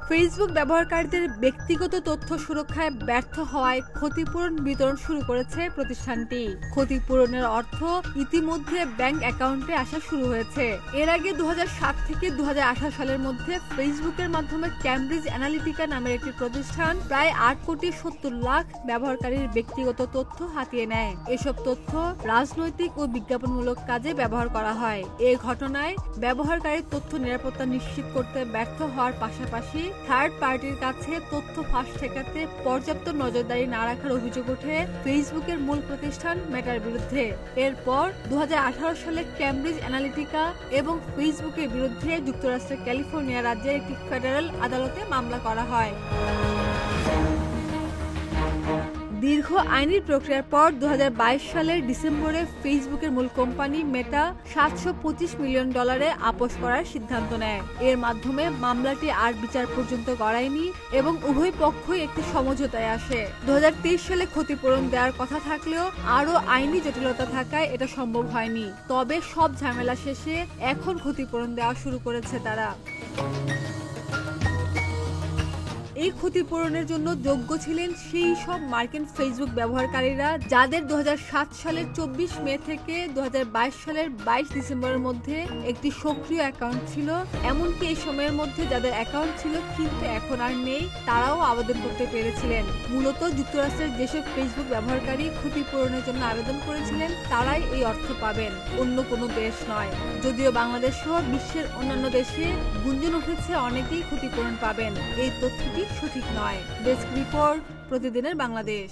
Facebook ব্যবহারকারীদের ব্যক্তিগত তথ্য সুরক্ষায় ব্যর্থ হওয়ায় ক্ষতিপূরণ বিতরণ শুরু করেছে প্রতিষ্ঠানটি। ক্ষতিপূরণের অর্থ ইতিমধ্যে ব্যাংক অ্যাকাউন্টে আসা শুরু হয়েছে। এর আগে 2007 থেকে 2018 সালের মধ্যে ফেসবুকের মাধ্যমে ক্যামব্রিজ অ্যানালিটিকা নামের একটি প্রতিষ্ঠান প্রায় 8,70,00,000 ব্যবহারকারীর ব্যক্তিগত তথ্য হাতিয়ে নেয়। এসব তথ্য রাজনৈতিক ও বিজ্ঞাপনমূলক কাজে ব্যবহার করা হয়। এই ঘটনায় ব্যবহারকারীর তথ্য নিরাপত্তা নিশ্চিত করতে ব্যর্থ হওয়ার পাশাপাশি থার্ড পার্টির কাছে তথ্য ফাঁস ঠেকাতে পর্যাপ্ত নজরদারি না রাখার অভিযোগ ওঠে ফেসবুকের মূল প্রতিষ্ঠান মেটার বিরুদ্ধে। এরপর 2018 সালে ক্যামব্রিজ অ্যানালিটিকা এবং ফেসবুকের বিরুদ্ধে যুক্তরাষ্ট্রের ক্যালিফোর্নিয়া রাজ্যের একটি ফেডারেল আদালতে মামলা করা হয়। দীর্ঘ আইনি প্রক্রিয়ার পর 2022 সালের ডিসেম্বরে ফেসবুকের মূল কোম্পানি মেটা $725 মিলিয়ন আপোস করার সিদ্ধান্ত নেয়। এর মাধ্যমে মামলাটি আর বিচার পর্যন্ত গড়ায়নি এবং উভয় পক্ষই একটি সমঝোতায় আসে। 2023 সালে ক্ষতিপূরণ দেওয়ার কথা থাকলেও আরও আইনি জটিলতা থাকায় এটা সম্ভব হয়নি। তবে সব ঝামেলা শেষে এখন ক্ষতিপূরণ দেওয়া শুরু করেছে তারা। এই ক্ষতিপূরণের জন্য যোগ্য ছিলেন সেই সব মার্কিন ফেসবুক ব্যবহারকারীরা যাদের 2007 সালের 24 মে থেকে 2022 সালের 22 ডিসেম্বরের মধ্যে একটি সক্রিয় অ্যাকাউন্ট ছিল। এমনকি এই সময়ের মধ্যে যাদের অ্যাকাউন্ট ছিল কিন্তু এখন আর নেই, তারাও আবেদন করতে পেরেছিলেন। মূলত যুক্তরাষ্ট্রের যেসব ফেসবুক ব্যবহারকারী ক্ষতিপূরণের জন্য আবেদন করেছিলেন তারাই এই অর্থ পাবেন, অন্য কোনো দেশ নয়। যদিও বাংলাদেশ সহ বিশ্বের অন্যান্য দেশে গুঞ্জন উঠেছে অনেকেই ক্ষতিপূরণ পাবেন, এই তথ্যটি সঠিক নয়। ডেস্ক রিপোর্ট, প্রতিদিনের বাংলাদেশ।